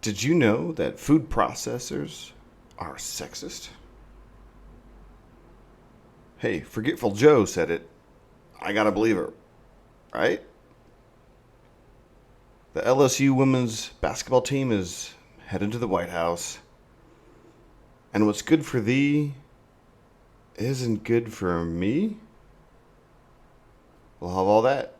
Did you know that food processors are sexist? Hey, Forgetful Joe said it. I gotta believe her, right? The LSU women's basketball team is headed to the White House. And what's good for thee isn't good for me? We'll have all that.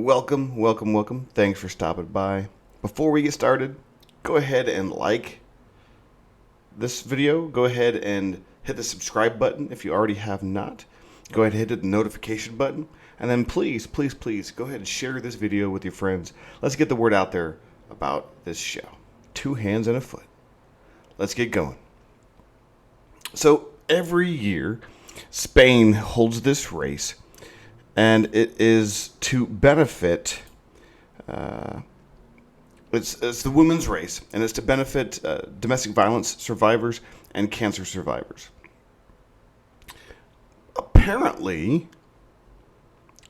Welcome. Thanks for stopping by. Before we get started, go ahead and like this video. Go ahead and hit the subscribe button if you already have not. Go ahead and hit the notification button. And then please go ahead and share this video with your friends. Let's get the word out there about this show. 2 hands and a foot. Let's get going. So every year, Spain holds this race, and it is to benefit. It's the women's race, and it's to benefit domestic violence survivors and cancer survivors. Apparently,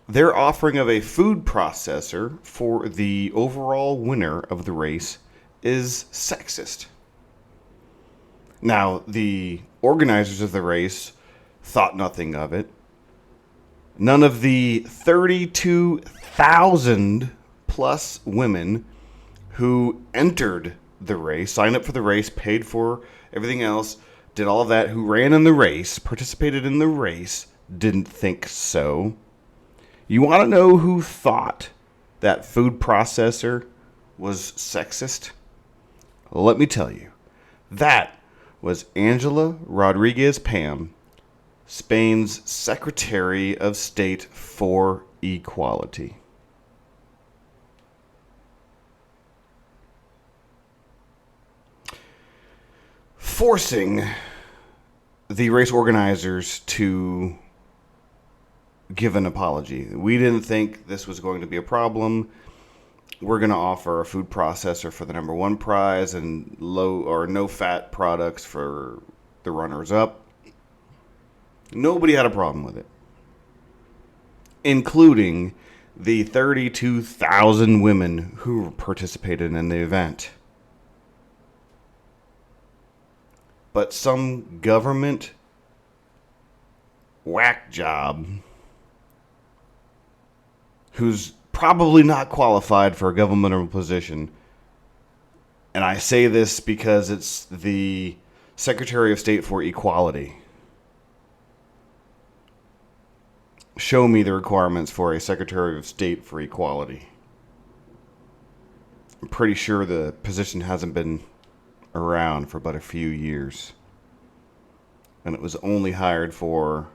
their offering of a food processor for the overall winner of the race is sexist. Now, the organizers of the race thought nothing of it. None of the 32,000 plus women who entered the race, signed up for the race, paid for everything else, did all of that, who ran in the race, participated in the race, didn't think so. You want to know who thought that food processor was sexist? Let me tell you. That was Angela Rodriguez Pam, Spain's Secretary of State for Equality. Forcing the race organizers to give an apology. We didn't think this was going to be a problem. We're going to offer a food processor for the number one prize and low or no fat products for the runners up. Nobody had a problem with it, including the 32,000 women who participated in the event. But some government whack job who's probably not qualified for a governmental position, and I say this because it's the Secretary of State for Equality. Show me the requirements for a Secretary of State for Equality. I'm pretty sure the position hasn't been around for but a few years. And it was only hired for...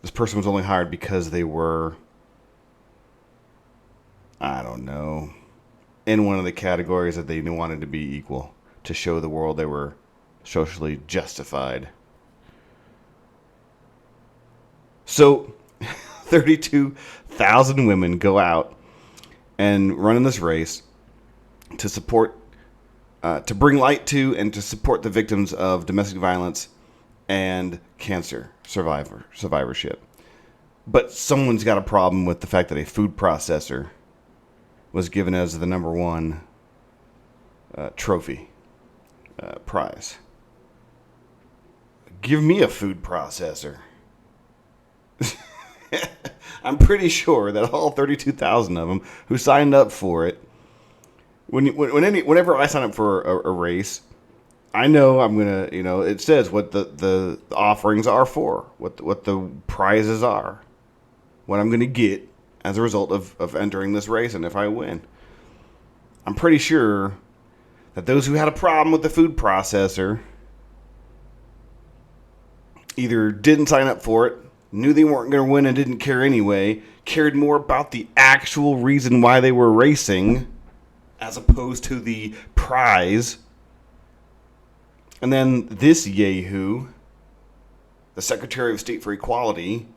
This person was only hired because they were, I don't know, in one of the categories that they wanted to be equal, to show the world they were socially justified. So, 32,000 women go out and run in this race to support, to bring light to and to support the victims of domestic violence and cancer survivorship. But someone's got a problem with the fact that a food processor was given as the number one trophy prize. Give me a food processor. I'm pretty sure that all 32,000 of them who signed up for it, whenever I sign up for a race, I know I'm gonna, it says what the offerings are for, what the prizes are, what I'm gonna get as a result of entering this race, and if I win. I'm pretty sure that those who had a problem with the food processor either didn't sign up for it, knew they weren't going to win and didn't care anyway, cared more about the actual reason why they were racing as opposed to the prize. And then this yahoo, the Secretary of State for Equality,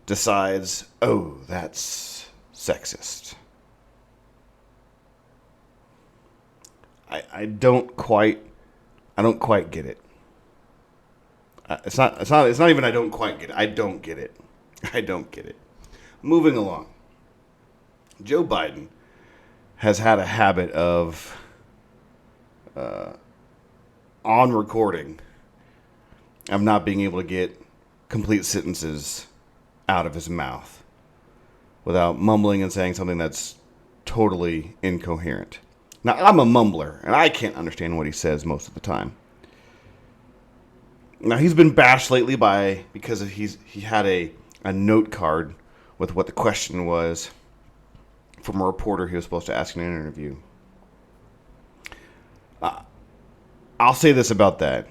decides, oh, that's sexist. I don't quite get it. It's not even I don't quite get it. I don't get it. I don't get it. Moving along. Joe Biden has had a habit of on recording of not being able to get complete sentences out of his mouth without mumbling and saying something that's totally incoherent. Now, I'm a mumbler, and I can't understand what he says most of the time. Now, he's been bashed lately because he had a note card with what the question was from a reporter he was supposed to ask in an interview. I'll say this about that.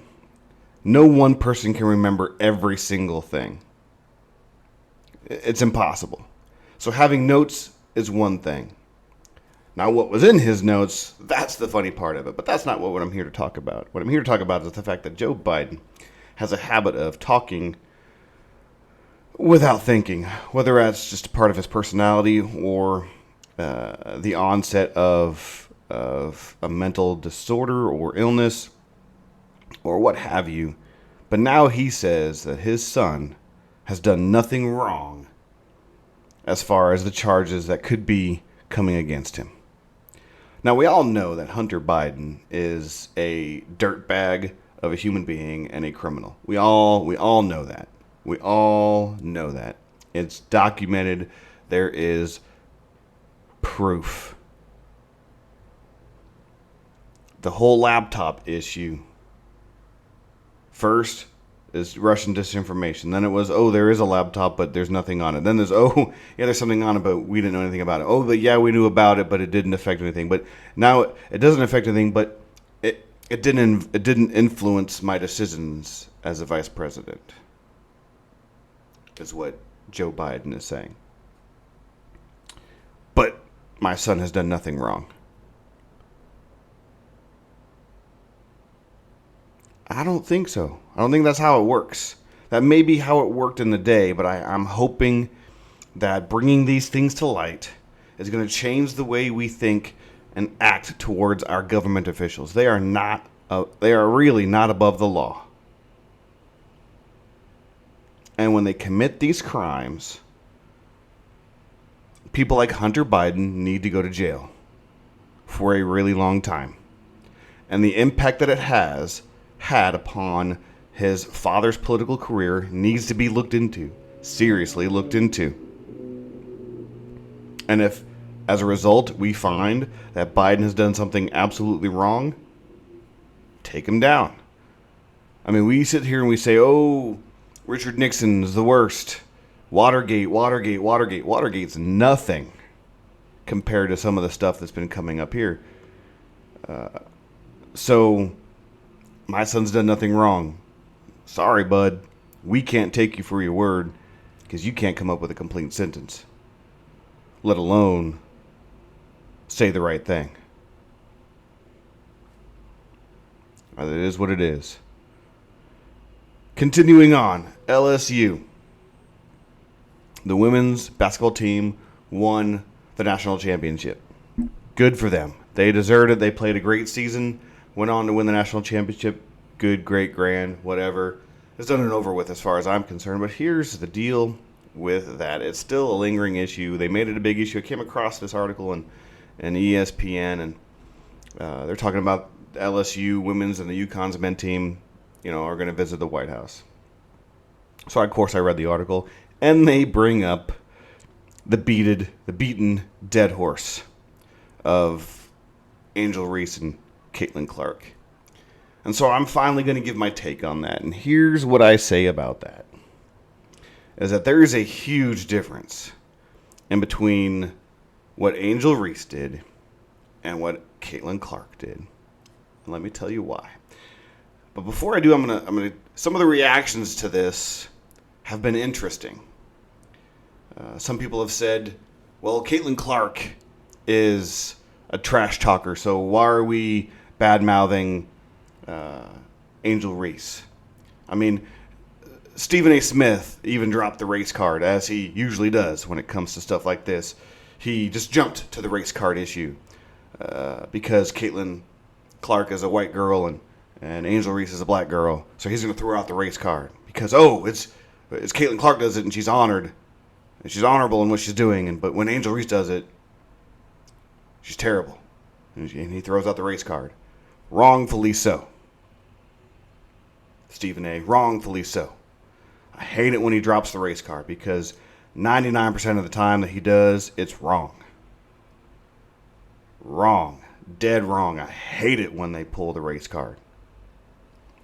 No one person can remember every single thing. It's impossible. So having notes is one thing. Now, what was in his notes, that's the funny part of it. But that's not what I'm here to talk about. What I'm here to talk about is the fact that Joe Biden has a habit of talking without thinking, whether that's just a part of his personality or the onset of a mental disorder or illness or what have you. But now he says that his son has done nothing wrong as far as the charges that could be coming against him. Now, we all know that Hunter Biden is a dirtbag of a human being and a criminal. We all know that. We all know that. It's documented. There is proof. The whole laptop issue. First is Russian disinformation. Then it was, there is a laptop, but there's nothing on it. Then there's, there's something on it, but we didn't know anything about it. But yeah, we knew about it, but it didn't affect anything. But now it doesn't affect anything, but it didn't influence my decisions as a vice president, is what Joe Biden is saying. But my son has done nothing wrong. I don't think so. I don't think that's how it works. That may be how it worked in the day, but I'm hoping that bringing these things to light is going to change the way we think and act towards our government officials. They are really not above the law. And when they commit these crimes, people like Hunter Biden need to go to jail for a really long time. And the impact that it has had upon his father's political career needs to be looked into, seriously looked into. And if, as a result, we find that Biden has done something absolutely wrong, take him down. I mean, we sit here and we say, Richard Nixon's the worst. Watergate. Watergate's nothing compared to some of the stuff that's been coming up here. So my son's done nothing wrong. Sorry, bud. We can't take you for your word because you can't come up with a complete sentence, let alone say the right thing. It is what it is. Continuing on, LSU. The women's basketball team won the national championship. Good for them. They deserved it. They played a great season. Went on to win the national championship. Good, great, grand, whatever. It's done and over with as far as I'm concerned. But here's the deal with that. It's still a lingering issue. They made it a big issue. I came across this article in ESPN, and they're talking about LSU women's and the UConn's men team, are going to visit the White House. So, of course, I read the article, and they bring up the beaten dead horse of Angel Reese and Caitlin Clark. And so I'm finally going to give my take on that. And here's what I say about that. Is that there is a huge difference in between what Angel Reese did and what Caitlin Clark did. And let me tell you why. But before I do, I'm gonna some of the reactions to this have been interesting. Some people have said, well, Caitlin Clark is a trash talker, so why are we bad-mouthing Angel Reese? I mean, Stephen A. Smith even dropped the race card, as he usually does when it comes to stuff like this. He just jumped to the race card issue because Caitlin Clark is a white girl and Angel Reese is a black girl, so he's going to throw out the race card because it's Caitlin Clark does it and she's honored, and she's honorable in what she's doing, but when Angel Reese does it, she's terrible, and he throws out the race card, wrongfully so. Stephen A. Wrongfully so. I hate it when he drops the race card because 99% of the time that he does, it's wrong. Wrong. Dead wrong. I hate it when they pull the race card.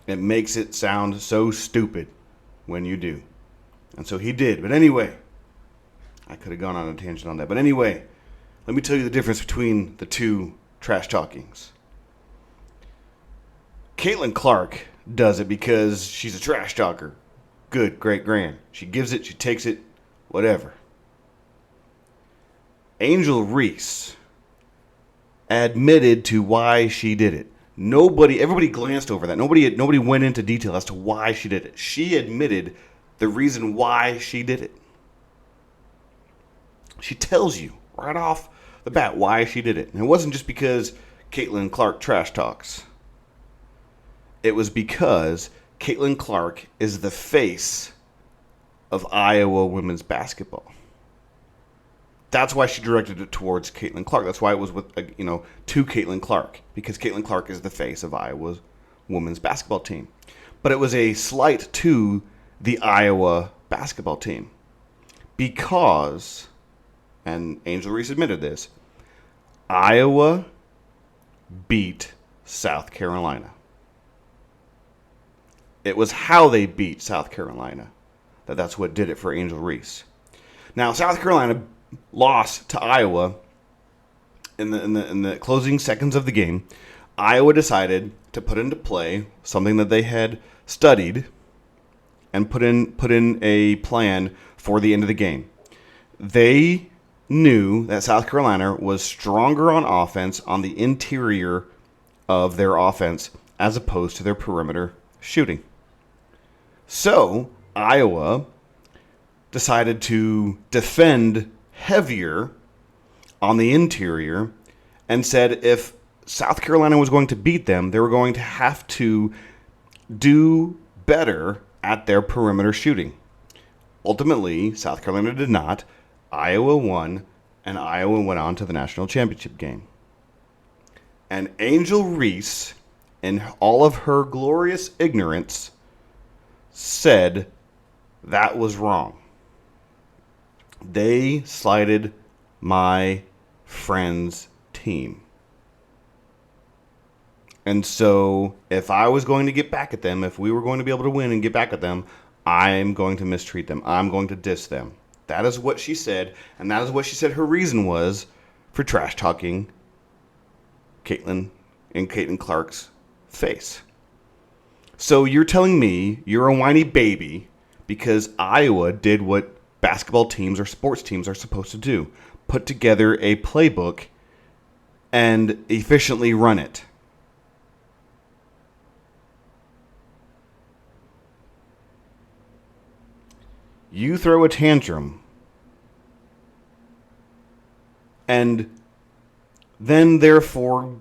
It makes it sound so stupid when you do. And so he did. But anyway, I could have gone on a tangent on that. But anyway, let me tell you the difference between the two trash talkings. Caitlin Clark does it because she's a trash talker. Good, great, grand. She gives it, she takes it, whatever. Angel Reese admitted to why she did it. Everybody glanced over that. Nobody went into detail as to why she did it. She admitted the reason why she did it. She tells you right off the bat why she did it. And it wasn't just because Caitlin Clark trash talks. It was because Caitlin Clark is the face of Iowa women's basketball. That's why she directed it towards Caitlin Clark. That's why it was to Caitlin Clark, because Caitlin Clark is the face of Iowa's women's basketball team. But it was a slight to the Iowa basketball team because, and Angel Reese admitted this, Iowa beat South Carolina. It was how they beat South Carolina that's what did it for Angel Reese. Now, South Carolina lost to Iowa in the closing seconds of the game. Iowa decided to put into play something that they had studied and put in a plan for the end of the game. They knew that South Carolina was stronger on offense on the interior of their offense as opposed to their perimeter shooting. So Iowa decided to defend heavier on the interior and said if South Carolina was going to beat them, they were going to have to do better at their perimeter shooting. Ultimately, South Carolina did not. Iowa won, and Iowa went on to the national championship game. And Angel Reese, in all of her glorious ignorance, said that was wrong. They slighted my friend's team. And so if I was going to get back at them, if we were going to be able to win and get back at them, I'm going to mistreat them. I'm going to diss them. That is what she said, and that is what she said her reason was for trash talking Caitlin and Caitlin Clark's face. So you're telling me you're a whiny baby because Iowa did what basketball teams or sports teams are supposed to do. Put together a playbook and efficiently run it. You throw a tantrum and then therefore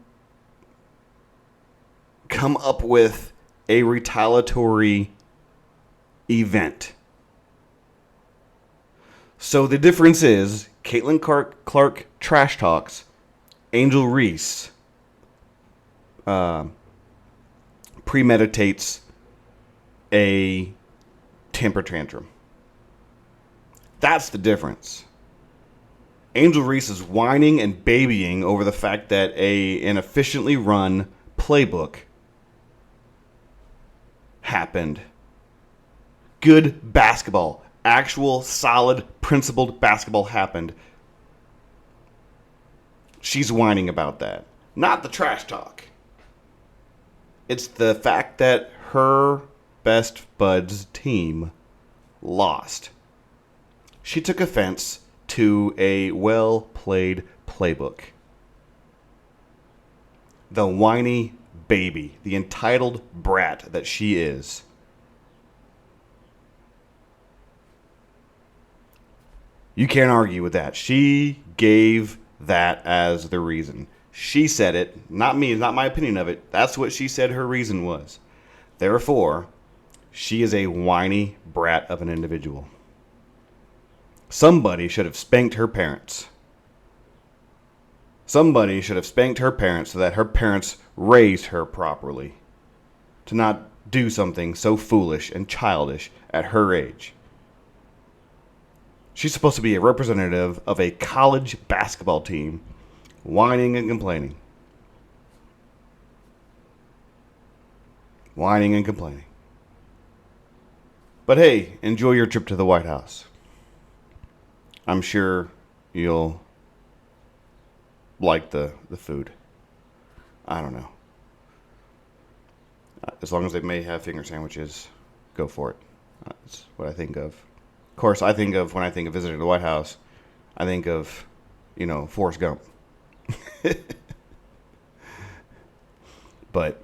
come up with a retaliatory event. So the difference is Caitlin Clark trash talks, Angel Reese premeditates a temper tantrum. That's the difference. Angel Reese is whining and babying over the fact that an efficiently run playbook happened. Good basketball, actual solid principled basketball happened. She's whining about that. Not the trash talk. It's the fact that her best bud's team lost. She took offense to a well-played playbook. The whiny baby, the entitled brat that she is. You can't argue with that. She gave that as the reason. She said it, not me, not my opinion of it. That's what she said her reason was. Therefore, she is a whiny brat of an individual. Somebody should have spanked her parents. Somebody should have spanked her parents so that her parents raised her properly. To not do something so foolish and childish at her age. She's supposed to be a representative of a college basketball team, whining and complaining. Whining and complaining. But hey, enjoy your trip to the White House. I'm sure you'll like the food. I don't know. As long as they may have finger sandwiches, go for it. That's what I think of. Of course, when I think of visiting the White House, I think of, Forrest Gump. But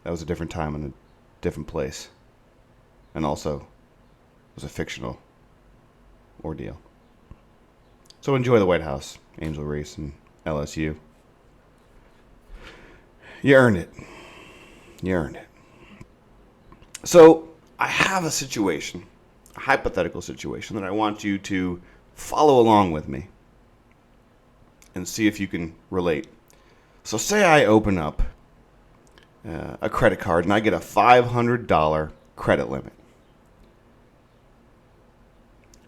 that was a different time and a different place. And also, it was a fictional ordeal. So enjoy the White House, Angel Reese and LSU. You earned it. You earned it. So I have a situation, a hypothetical situation that I want you to follow along with me and see if you can relate. So say I open up a credit card and I get a $500 credit limit.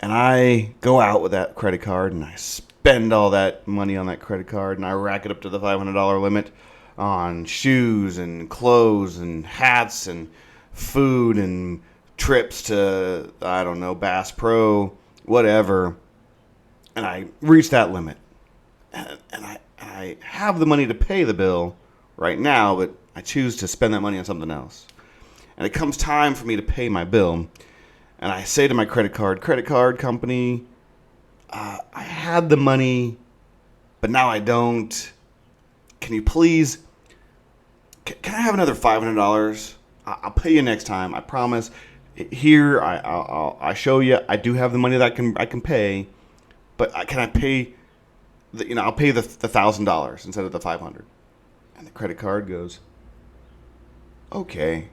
And I go out with that credit card and I spend all that money on that credit card and I rack it up to the $500 limit on shoes and clothes and hats and food and trips to, I don't know, Bass Pro, whatever. And I reach that limit. And I have the money to pay the bill right now, but I choose to spend that money on something else. And it comes time for me to pay my bill. And I say to my credit card company, I had the money, but now I don't. Can you please, can I have another $500? I'll pay you next time. I promise. Here, I show you. I do have the money that I can pay, but can I pay? I'll pay the $1,000 instead of the $500. And the credit card goes, okay,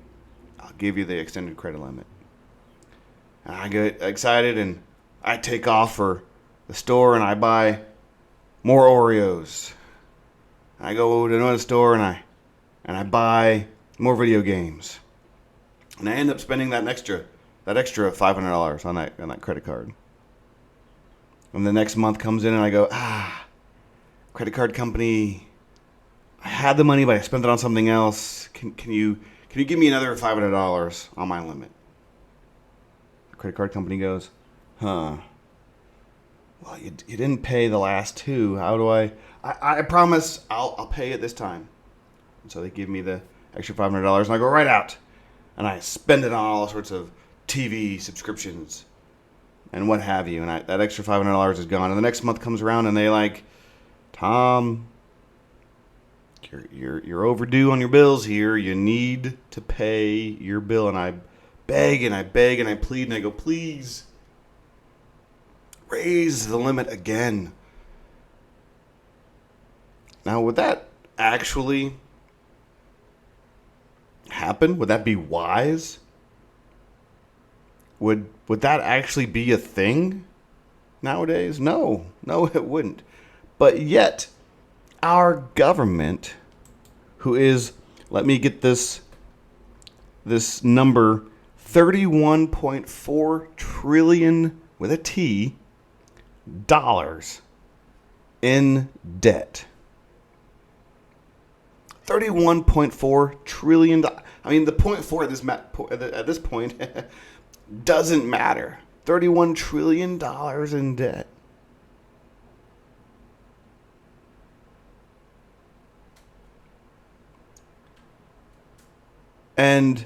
I'll give you the extended credit limit. And I get excited and I take off for the store and I buy more Oreos. I go to another store and I buy more video games. And I end up spending that extra $500 on that credit card. And the next month comes in and I go, credit card company, I had the money but I spent it on something else. Can you give me another $500 on my limit? The credit card company goes, well, you didn't pay the last two. How do I promise I'll pay it this time. And so they give me the extra $500 and I go right out. And I spend it on all sorts of TV subscriptions and what have you. And that extra $500 is gone. And the next month comes around and they like, Tom, you're overdue on your bills here. You need to pay your bill. And I beg and I beg and I plead and I go, please raise the limit again. Now, would that actually happen? Would that be wise? Would that actually be a thing nowadays? No, it wouldn't. But yet, our government, who is, let me get this number, 31.4 trillion with a T dollars in debt. 31.4 trillion. I mean, the point four at this point doesn't matter. $31 trillion in debt. And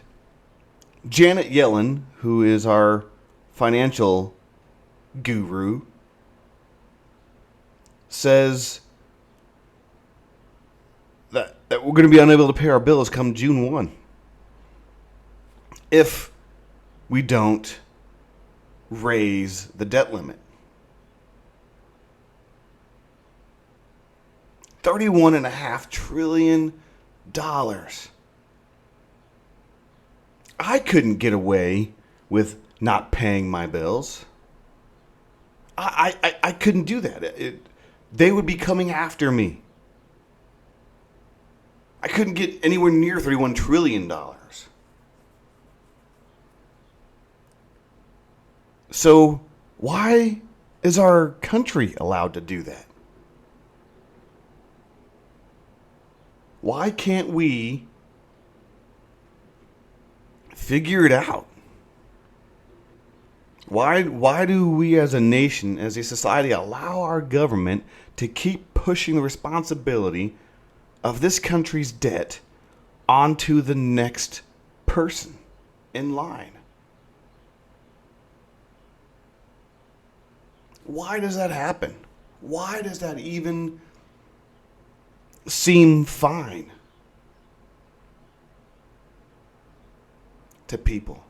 Janet Yellen, who is our financial guru, says that we're going to be unable to pay our bills come June 1 if we don't raise the debt limit. $31.5 trillion. I couldn't get away with not paying my bills. I couldn't do that. They would be coming after me. I couldn't get anywhere near $31 trillion. So why is our country allowed to do that? Why can't we figure it out? Why do we as a nation, as a society, allow our government to keep pushing the responsibility of this country's debt onto the next person in line? Why does that happen? Why does that even seem fine to people?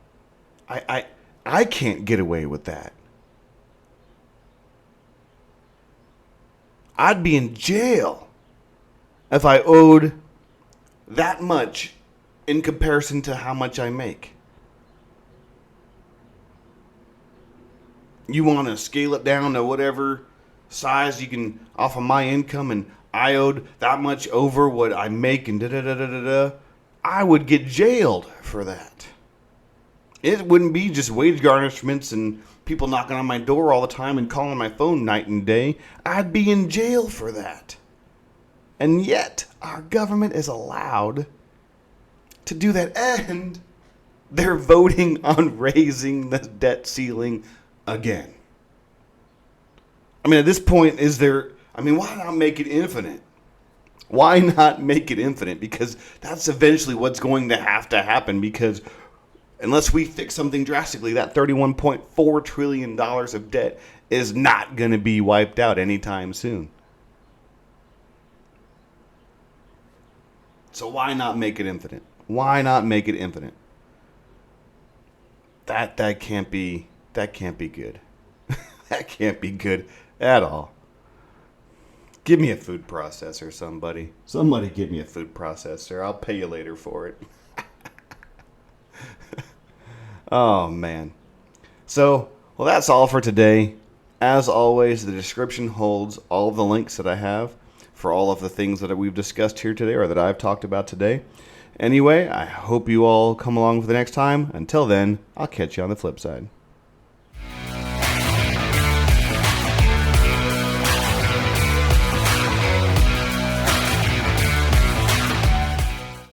I can't get away with that. I'd be in jail if I owed that much in comparison to how much I make. You want to scale it down to whatever size you can off of my income, and I owed that much over what I make, and da-da-da-da-da-da. I would get jailed for that. It wouldn't be just wage garnishments and people knocking on my door all the time and calling my phone night and day. I'd be in jail for that. And yet, our government is allowed to do that, and they're voting on raising the debt ceiling again. I mean, at this point, why not make it infinite? Why not make it infinite? Because that's eventually what's going to happen, because unless we fix something drastically, that $31.4 trillion of debt is not going to be wiped out anytime soon. So why not make it infinite? Why not make it infinite? That can't be good. That can't be good at all. Give me a food processor, somebody. Somebody give me a food processor. I'll pay you later for it. Oh, man. So, well, that's all for today. As always, the description holds all of the links that I have for all of the things that we've discussed here today, or that I've talked about today. Anyway, I hope you all come along for the next time. Until then, I'll catch you on the flip side.